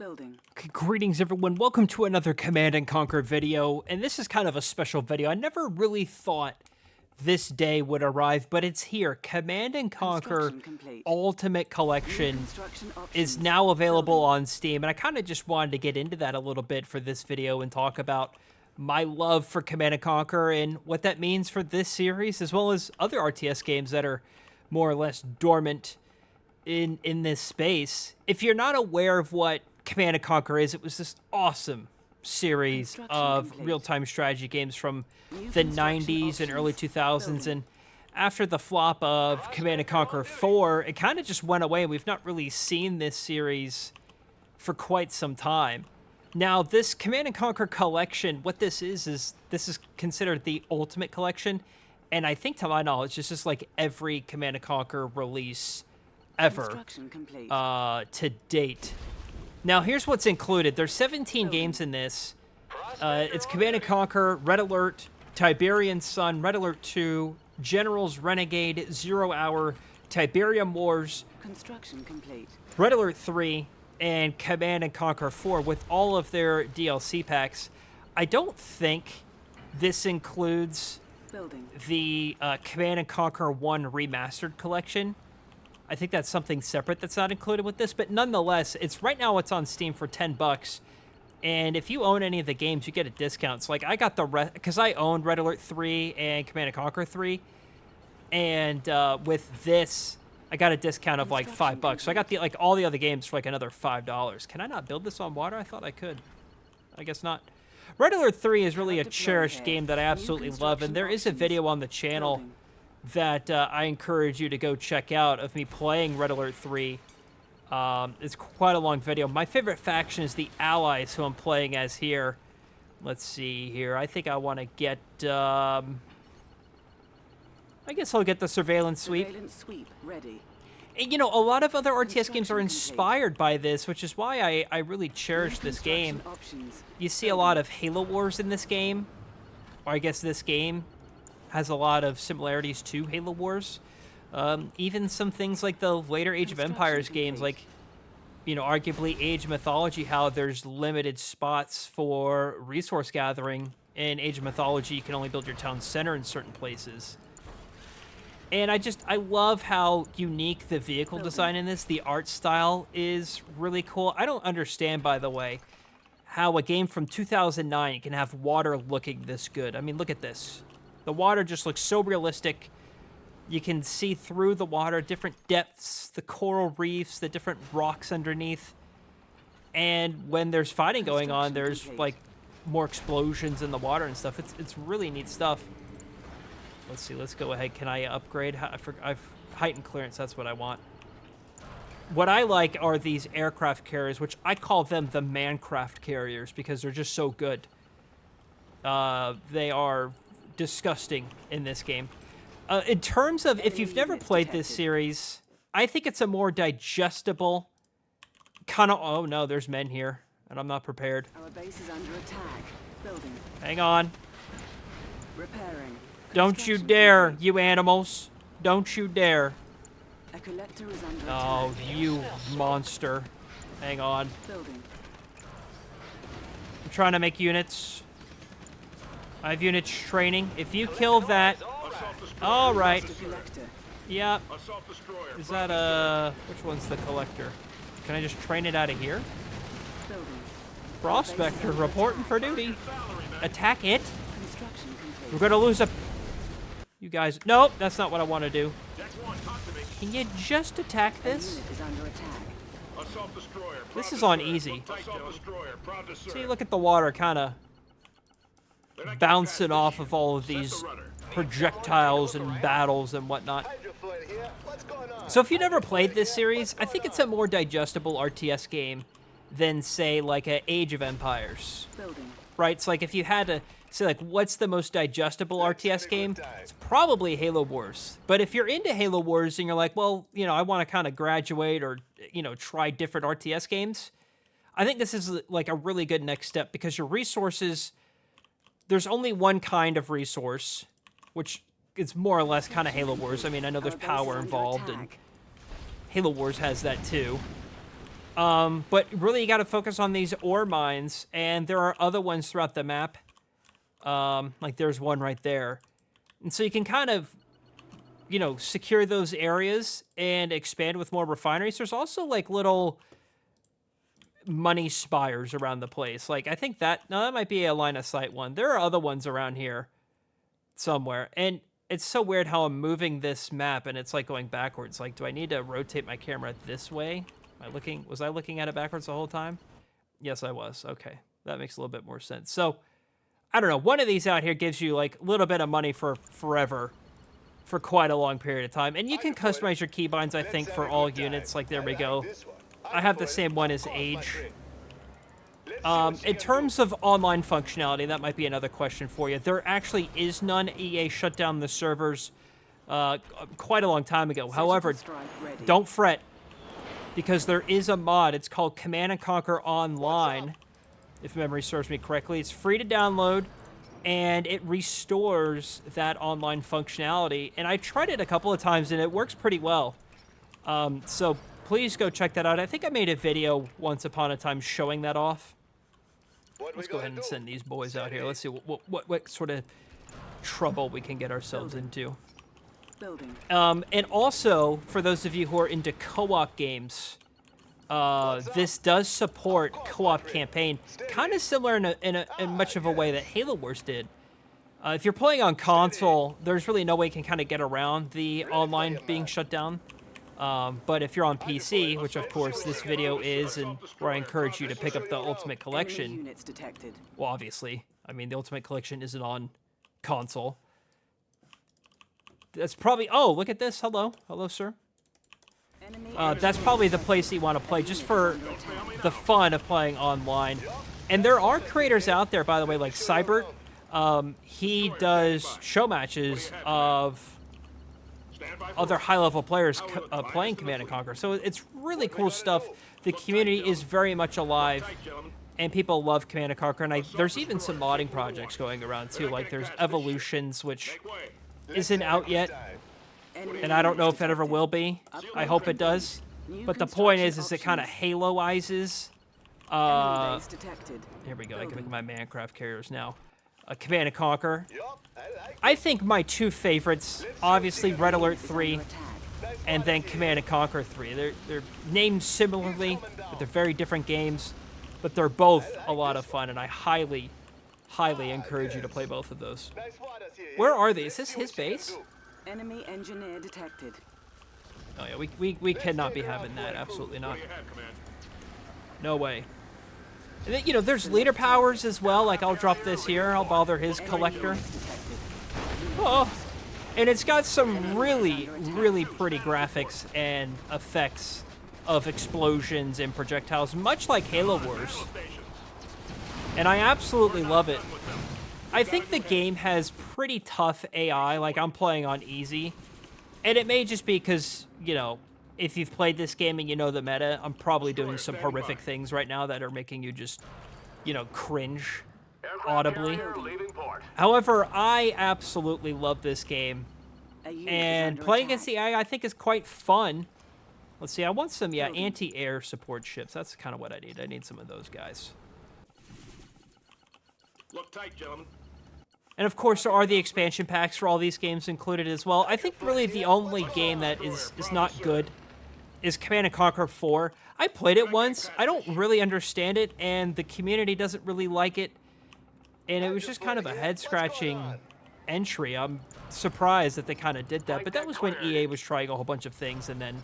Building. Greetings everyone, welcome to another Command & Conquer video, and this is kind of a special video. I never really thought this day would arrive, but it's here. Command & Conquer Ultimate Collection is now available on Steam, and I kind of just wanted to get into that a little bit for this video and talk about my love for Command & Conquer and what that means for this series, as well as other RTS games that are more or less dormant in this space. If you're not aware of what Command & Conquer is, it was this awesome series of real-time strategy games from the 90s and early 2000s, and after the flop of Command & Conquer 4, it kind of just went away, and we've not really seen this series for quite some time. Now, this Command & Conquer collection, what this is this is considered the Ultimate Collection, and I think, to my knowledge, it's just like every Command & Conquer release ever to date. Now, here's what's included. There's 17 games in this. It's Command & Conquer, Red Alert, Tiberian Sun, Red Alert 2, Generals Renegade, Zero Hour, Tiberium Wars, Red Alert 3, and Command & Conquer 4 with all of their DLC packs. I don't think this includes the Command & Conquer 1 Remastered Collection. I think that's something separate that's not included with this, but nonetheless, right now it's on Steam for $10, and if you own any of the games, you get a discount. So, like, I got because I owned Red Alert 3 and Command & Conquer 3, and with this, I got a discount of like $5. So I got all the other games for like another $5. Can I not build this on water? I thought I could. I guess not. Red Alert 3 is really a cherished game that I absolutely love, and there is a video on the channel that I encourage you to go check out of me playing Red Alert 3. It's quite a long video. My favorite faction is the Allies, who I'm playing as here. Let's see here. I think I want to get... I guess I'll get the Surveillance Sweep. Surveillance Sweep ready. And, you know, a lot of other RTS games are inspired by this, which is why I really cherish this game. You see a lot of Halo Wars in this game. Or I guess this game has a lot of similarities to Halo Wars. Even some things like the later Age of Empires games, like, you know, arguably Age of Mythology, how there's limited spots for resource gathering. In Age of Mythology, you can only build your town center in certain places. And I love how unique the vehicle design in this. The art style is really cool. I don't understand, by the way, how a game from 2009 can have water looking this good. I mean, look at this. The water just looks so realistic. You can see through the water, different depths, the coral reefs, the different rocks underneath. And when there's fighting going on, there's like more explosions in the water and stuff. It's really neat stuff. Let's see, let's go ahead. Can I upgrade? I've heightened clearance, that's what I want. What I like are these aircraft carriers, which I call them the Mancraft carriers because they're just so good. They are disgusting in this game. In terms of, if you've never played this series, I think it's a more digestible kind of... Oh no, there's men here, and I'm not prepared. Our base is under attack. Building. Hang on. Repairing. Don't you dare, you animals. Don't you dare. A collector is under Oh, attack. you monster. Hang on. Building. I'm trying to make units. I have units training. If you kill that... Alright. Collector. Yep. Is that which one's the collector? Can I just train it out of here? Building. Prospector reporting for duty. Attack it. Construction complete. We're gonna lose a... You guys... Nope, that's not what I want to do. Can you just attack this? Unit is under attack. This is on easy. See, look at the water kind of bouncing off of all of these projectiles and battles and whatnot. So if you never played this series, I think it's a more digestible RTS game than, say, like a Age of Empires. Building. Right? It's like if you had to say, like, what's the most digestible RTS game? It's probably Halo Wars. But if you're into Halo Wars and you're like, well, you know, I want to kind of graduate or, you know, try different RTS games, I think this is like a really good next step because your resources, there's only one kind of resource, which is more or less kind of Halo Wars. I mean, I know there's power involved, and Halo Wars has that too. But really, you got to focus on these ore mines, and there are other ones throughout the map. Like there's one right there. And so you can kind of, you know, secure those areas and expand with more refineries. There's also like little money spires around the place. Like I think that might be a line of sight one. There are other ones around here somewhere. And it's so weird how I'm moving this map and it's like going backwards. Like, do I need to rotate my camera this way? Was I looking at it backwards the whole time? Yes, I was. Okay. That makes a little bit more sense. So I don't know. One of these out here gives you like a little bit of money for forever, for quite a long period of time. And you can customize your keybinds, I think, for all units. Like, there we go. I have the same one as Age. In terms of online functionality, that might be another question for you. There actually is none. EA shut down the servers quite a long time ago. However, don't fret, because there is a mod. It's called Command & Conquer Online, if memory serves me correctly. It's free to download, and it restores that online functionality. And I tried it a couple of times, and it works pretty well. So please go check that out. I think I made a video once upon a time showing that off. Let's go ahead and send these boys out here. Let's see what sort of trouble we can get ourselves into. And also, for those of you who are into co-op games, this does support co-op campaign, kind of similar in much of a way that Halo Wars did. If you're playing on console, there's really no way you can kind of get around the online being shut down. But if you're on PC, which of course this video is, and where I encourage you to pick up the Ultimate Collection, well, obviously, I mean, the Ultimate Collection isn't on console. That's probably, oh, look at this. Hello, sir. That's probably the place that you want to play, just for the fun of playing online. And there are creators out there, by the way, like Cybert. He does show matches of other high-level players playing Command & Conquer. So it's really cool stuff. The community is very much alive, and people love Command & Conquer. And there's even some modding projects going around, too. Like, there's Evolutions, which isn't out yet, and I don't know if it ever will be. I hope it does. But the point is it kind of Haloizes. Here we go. I can make my Minecraft characters now. Command & Conquer. I think my two favorites, obviously Red Alert 3 and then Command & Conquer 3. They're named similarly, but they're very different games. But they're both a lot of fun, and I highly encourage you to play both of those. Where are they? Is this his base? Enemy engineer detected. Oh yeah, we cannot be having that. Absolutely not. No way. And then, you know, there's leader powers as well. Like, I'll drop this here. I'll bother his collector. Oh, and it's got some really pretty graphics and effects of explosions and projectiles, much like Halo Wars. And I absolutely love it. I think the game has pretty tough AI. Like, I'm playing on easy. And it may just be because, you know, if you've played this game and you know the meta, I'm probably doing some horrific things right now that are making you just, you know, cringe audibly. However, I absolutely love this game. And playing against the AI, I think, is quite fun. Let's see, I want some, anti-air support ships. That's kind of what I need. I need some of those guys. Look tight, gentlemen. And of course, there are the expansion packs for all these games included as well. I think really the only game that is not good is Command & Conquer 4. I played it once. I don't really understand it, and the community doesn't really like it. And it was just kind of a head-scratching entry. I'm surprised that they kind of did that. But that was when EA was trying a whole bunch of things, and then,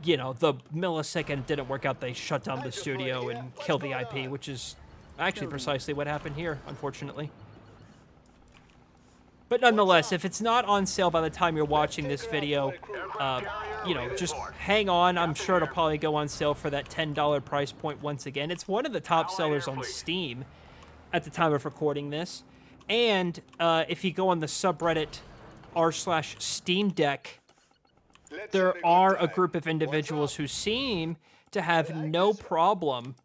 you know, the millisecond didn't work out. They shut down the studio and killed the IP, which is actually precisely what happened here, unfortunately. But nonetheless, if it's not on sale by the time you're watching this video, you know, just hang on. I'm sure it'll probably go on sale for that $10 price point once again. It's one of the top sellers on Steam at the time of recording this. And if you go on the subreddit r/Steam Deck, there are a group of individuals who seem to have no problem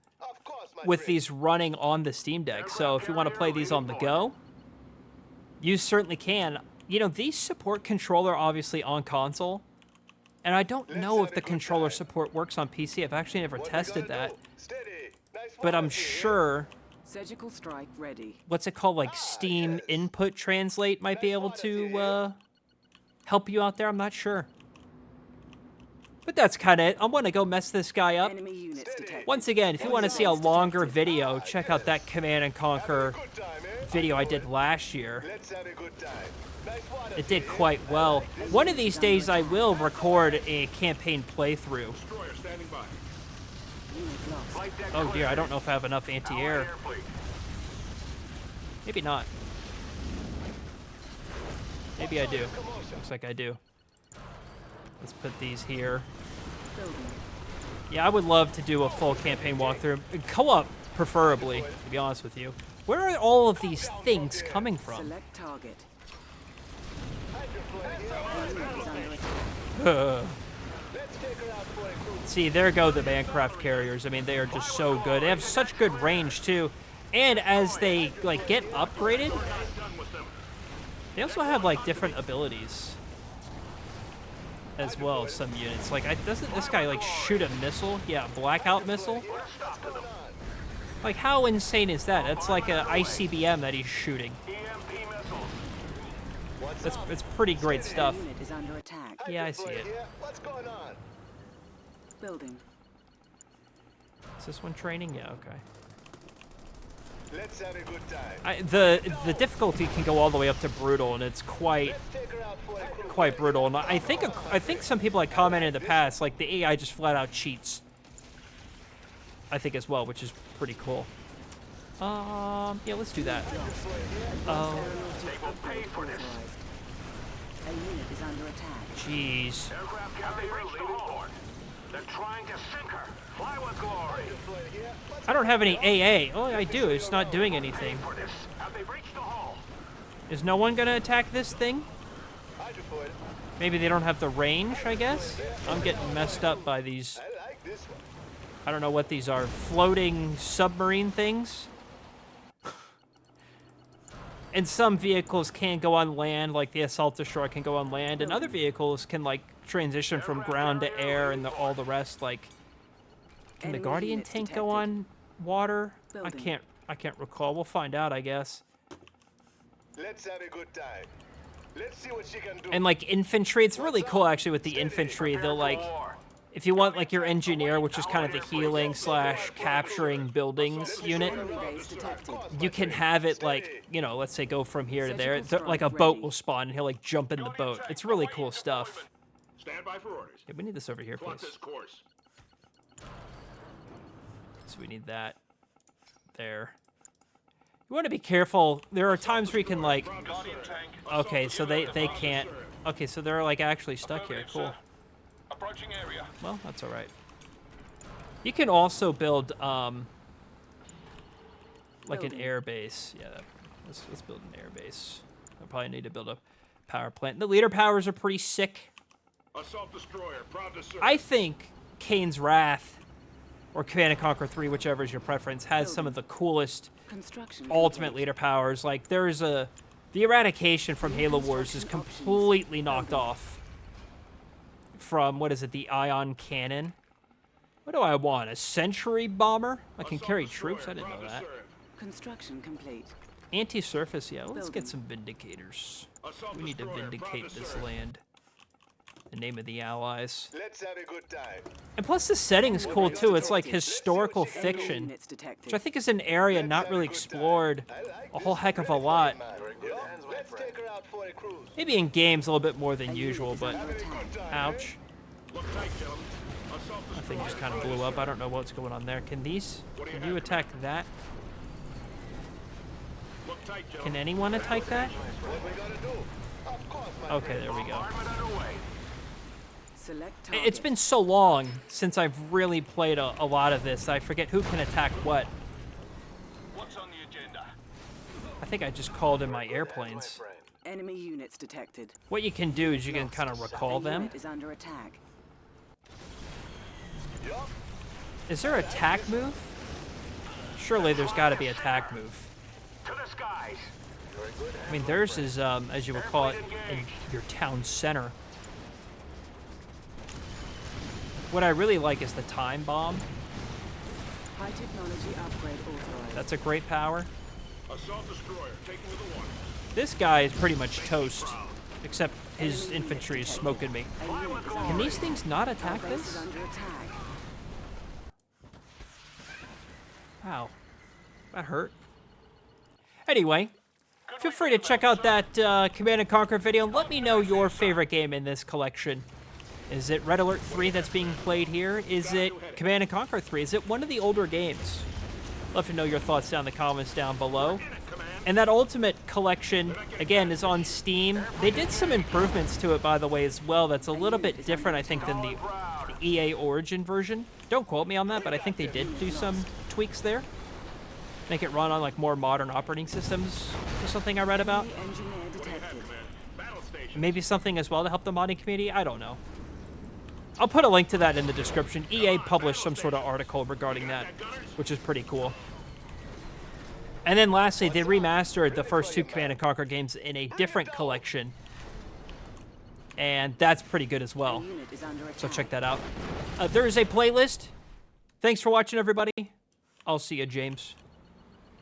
with these running on the Steam Deck. So if you want to play these on the go, you certainly can. You know, these support controller obviously on console, And I don't know if the controller support works on PC. I've actually never tested that. But I'm sure, Surgical strike ready. what's it called, like Steam Input Translate might be able to help you out there. I'm not sure. But that's kind of it. I want to go mess this guy up. Enemy units detected. Once again, if you want to see a longer video, check out that Command and Conquer video I did last year. It did quite well. One of these days I will record a campaign playthrough. Unit lost. Oh dear, I don't know if I have enough anti-air. Maybe not. Maybe I do. Looks like I do. Let's put these here. Building. Yeah, I would love to do a full campaign walkthrough. Co-op, preferably, to be honest with you. Where are all of these things coming from? Select target. Unit is under attack. See, there go the Mancraft carriers. I mean, they are just so good. They have such good range, too. And as they, like, get upgraded, they also have, like, different abilities as well, some units. Like, doesn't this guy, like, shoot a missile? Yeah, a blackout missile? Like, how insane is that? That's like a ICBM that he's shooting. It's pretty great stuff. Unit is under attack. Yeah, I see it. Building. Is this one training? Yeah, okay. Let's have a good time. The difficulty can go all the way up to brutal, and it's quite brutal. And I think some people had commented in the past, like the AI just flat out cheats. I think as well, which is pretty cool. Yeah, let's do that. A unit is under attack. Jeez. Aircraft have they reached the hull? They're trying to sink her. Fly with glory. I don't have any AA. Oh, I do. It's not doing anything. For this, have they reached the hull? Is no one gonna attack this thing? Maybe they don't have the range, I guess? I'm getting messed up by these. I like this one. I don't know what these are. Floating submarine things? And some vehicles can go on land, like the Assault Destroyer can go on land, and other vehicles can, like, transition from ground to air and all the rest, like... Can the Enemy Guardian units tank go detected. on water? Building. I can't recall. We'll find out, I guess. Let's have a good time. Let's see what she can do. And, like, infantry, it's really cool, actually, with the infantry. They'll, like... If you want, like, your engineer, which is kind of the healing / capturing buildings unit, Enemy base detected. you can have it, like, you know, let's say go from here to there. Like, a boat will spawn, and he'll, like, jump in the boat. It's really cool stuff. Stand by for orders. Yeah, we need this over here, Plot please. this course. So we need that there. You want to be careful. There are times where you can, like... Guardian tank. Okay, so they can't... Okay, so they're, like, actually stuck here. Cool. Approaching area. Well, that's all right. You can also build, like an Building. air base. Yeah, let's build an air base. I'll probably need to build a power plant. The leader powers are pretty sick. Assault destroyer. Proud to serve. I think Kane's Wrath or Command & Conquer 3, whichever is your preference, has some of the coolest Construction. ultimate complete. leader powers. Like, there's the eradication from Halo Wars is completely knocked off from, what is it, the ion cannon. What do I want, a sentry bomber? I can carry troops? I didn't know that. Construction complete. Anti-surface, yeah, let's get Building. some Vindicators. Assault We need to destroyer, vindicate proud to this serve. land. The name of the allies. Let's have a good time. And plus the setting's cool too, it's like detected. historical Enemy fiction. units detected. Which I think is an area not really explored a whole heck of a lot. Let's take her out for a cruise. Maybe in games a little bit more A than unit usual, is but under attack. ouch. Look tight, gentlemen. Assault That thing destroyer. just kind of blew up. I don't know what's going on there. Can you attack that? Look tight, Can gentlemen. anyone attack that? What we gotta do? Of course, my Okay, there we go. Bombardment underway. Select target. It's been so long since I've really played a lot of this, I forget who can attack what. What's on the agenda? I think I just called in my airplanes. friend. Enemy units detected. What you can do is you can kind of A recall them. unit is under attack. Yup. Is there a attack move? Surely there's got to be a attack move. To the skies. I mean, theirs is, as you would call it, in your town center. What I really like is the time bomb. High technology upgrade authorized. That's a great power. Assault destroyer taking with the one. This guy is pretty much toast, except his infantry is smoking me. A unit is Can under these things not attack Our base is this? under attack. Wow. That hurt. Anyway, feel free to check out that Command & Conquer video and let me know your favorite game in this collection. Is it Red Alert 3 that's being played here? Is it Command & Conquer 3? Is it one of the older games? Love to know your thoughts down in the comments down below. And that Ultimate Collection, again, is on Steam. They did some improvements to it, by the way, as well. That's a little bit different, I think, than the EA Origin version. Don't quote me on that, but I think they did do some tweaks there. Make it run on, like, more modern operating systems or something I read about. Enemy engineer detected. Battle station. Maybe something as well to help the modding community. I don't know. I'll put a link to that in the description. EA published some sort of article regarding that, which is pretty cool. And then lastly, they remastered the first two Command & Conquer games in a different collection. And that's pretty good as well. Unit is under attack. So check that out. There is a playlist. Thanks for watching, everybody. I'll see you, James.